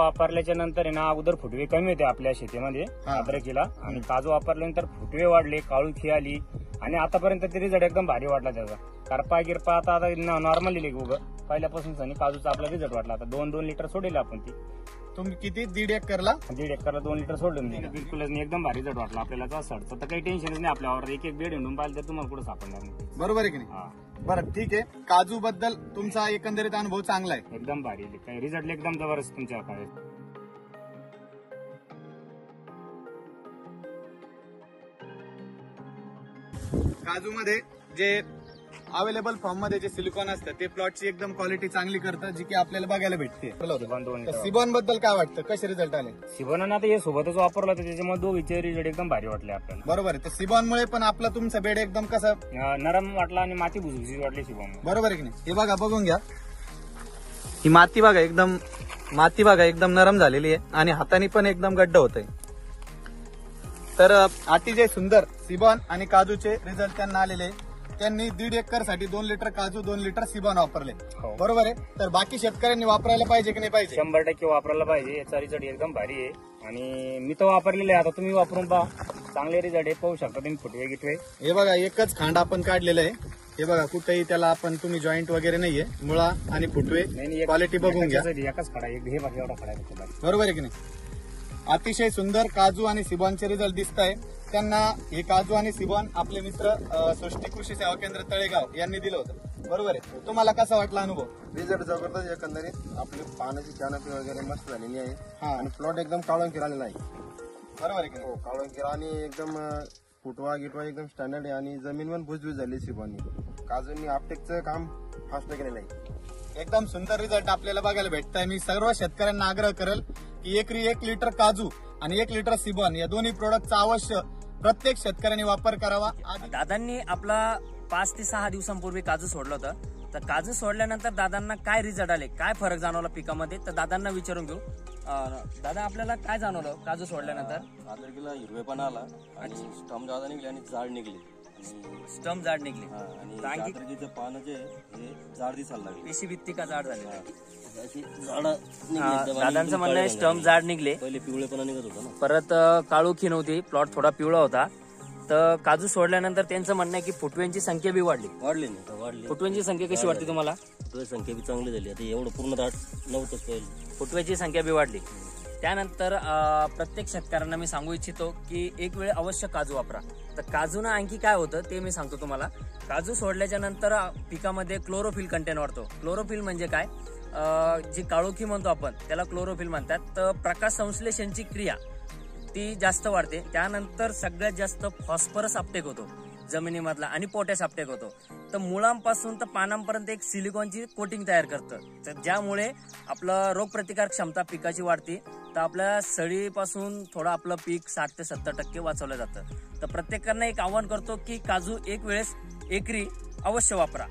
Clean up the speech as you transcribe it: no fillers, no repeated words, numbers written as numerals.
वापरल्याच्या नंतर आहे ना अगोदर फुटवे कमी होते आपल्या शेतीमध्ये अद्रकीला, आणि काजू वापरल्यानंतर फुटवे वाढले, काळुखी आली, आणि आतापर्यंत ते रिझल्ट एकदम भारी वाटला त्याचा. करपा गिरपा आता नॉर्मल दिली पहिल्यापासून आणि काजूचा आपला रिझल्ट वाटला. आता 2-2 लिटर सोडेल आपण ती. तुम्ही किती 1.5 एकरला 2 लिटर सोडून दिलं. बिलकुलच नाही, एकदम भारी रिझल्ट वाटला आपल्याला. सडचं तर काही टेन्शनच नाही आपल्यावर. एक बेड हिंडून पाहिलं तर तुम्हाला कुठं सापडणार नाही. बरोबर आहे की नाही? बरं, ठीक आहे. काजू बद्दल तुमचा एकंदरीत अनुभव चांगला आहे. एकदम भारी रिझल्ट, एकदम जबरदस्त तुमच्याकडे. काजू मध्ये जे अवेलेबल फॉर्म मध्ये जे सिलिकॉन असतं ते प्लॉटची एकदम क्वालिटी चांगली करतं, जी की आपल्याला बघायला भेटते. सिबॉन बद्दल काय वाटतं, कसे रिझल्ट आले? सिबॉन आता हे सोबतच वापरलं तर त्याच्यामुळे दोघीचे रिझल्ट एकदम भारी वाटले आपल्याला. बरोबर आहे. तर सिबॉनमुळे पण आपलं तुमचं बेड एकदम कसं नरम वाटला आणि माती भुसभुशीत वाटली सिबॉन. बरोबर आहे की नाही? हे बघा, बघून घ्या, ही माती बघा, एकदम नरम झालेली आहे आणि हाताने पण एकदम गड्ड होत आहे. तर अतिशय सुंदर सिबॉन आणि काजूचे रिझल्ट त्यांना आलेले. त्यांनी 1.5 एकर साठी 2 लिटर काजू, 2 लिटर सिबॉन वापरले. बरोबर आहे. तर बाकी शेतकऱ्यांनी वापरायला पाहिजे की नाही पाहिजे? 100% वापरायला पाहिजे. याचा रिझल्ट एकदम भारी आहे आणि मी तर वापरलेले आहे. आता तुम्ही वापरून पहा, चांगले रिझल्ट आहे. पाहू शकता तुम्ही फुटवे गिटवे. हे बघा, एकच खांड आपण काढलेलं आहे. हे बघा, कुठेही त्याला तुम्ही जॉईंट वगैरे नाहीये. मुळा आणि फुटवे क्वालिटी बघून घ्या. एकच खडा, हे बघा एवढा खडा आहे. बरोबर आहे की नाही? अतिशय सुंदर काजू आणि सिबॉनचे रिझल्ट दिसत आहे. त्यांना हे काजू आणि सिबॉन आपले मित्र सृष्टी कृषी सेवा केंद्र तळेगाव यांनी दिलं होतं. बरोबर आहे. तुम्हाला कसा वाटला अनुभव? रिझल्ट जबरदस्त. एकंदरीत आपली पानाची कॅनपी वगैरे मस्त झालेली आहे आणि प्लॉट एकदम काळोखीर आलेला आहे. बरोबर आहे की नाही? हो, काळोखीर आणि एकदम फुटवा गिटवा एकदम स्टँडर्ड आहे आणि जमीन पण भुसभुस झाली सिबॉननी. काजूंनी आपटेकचं काम फास्ट केलेलं आहे. एकदम सुंदर रिझल्ट आपल्याला बघायला भेटतंय. मी सर्व शेतकऱ्यांना आग्रह करेल की एकरी 1 लिटर काजू आणि 1 लिटर सिबॉन या दोन्ही प्रोडक्टचा अवश्य प्रत्येक शेतकऱ्यांनी वापर करावा. दादांनी आपला 5 ते 6 दिवसांपूर्वी काजू सोडलं होतं. तर काजू सोडल्यानंतर दादांना काय रिझल्ट आले, काय फरक जाणवला पिकामध्ये, तर दादांना विचारून घेऊ. दादा, आपल्याला काय जाणवलं काजू सोडल्यानंतर? अद्रकीला हिरवेपणा आला आणि स्टम जादा निघले आणि जाड निघले. स्टम जाड निघले आणि अद्रकीचे पानं जे हे जाड दिसायला लागले. पेशी भित्तिका जाड झाले. दादांचं म्हणणं आहे स्टम जाड निघले. पहिले पिवळेपणा निघत होता ना, परत काळोखी नव्हती, प्लॉट थोडा पिवळा होता. तर काजू सोडल्यानंतर त्यांचं म्हणणं आहे की फुटव्यांची संख्या बी वाढली. वाढली. फुटव्यांची संख्या कशी वाटते तुम्हाला? फुटव्याची संख्या बी चांगली झाली. आता एवढं पूर्ण दाट नव्हतंच पहिले. फुटव्याची संख्या बी वाढली. त्यानंतर प्रत्येक शेतकऱ्यांना मी सांगू इच्छितो की एक वेळ अवश्य काजू वापरा. तर काजूनं आणखी काय होतं ते मी सांगतो तुम्हाला. काजू सोडल्याच्या नंतर पिकामध्ये क्लोरोफिल कंटेंट वाढतो. क्लोरोफिल म्हणजे काय? जी काळोखी म्हणतो आपण त्याला क्लोरोफिल म्हणतात. तर प्रकाश संश्लेषणची क्रिया ती जास्त वाढते. त्यानंतर सगळ्यात जास्त फॉस्फरस अपटेक होतो जमिनीमधला आणि पोटॅश अपटेक होतो. तर मुळांपासून तर पानांपर्यंत एक सिलिकॉनची कोटिंग तयार करतं. तर ज्यामुळे आपलं रोगप्रतिकार क्षमता पिकाची वाढते. तर आपल्या सडीपासून थोडं आपलं पीक 60 ते 70% वाचवलं जातं. तर प्रत्येकांना एक आवाहन करतो की काजू एक वेळेस एकरी अवश्य वापरा.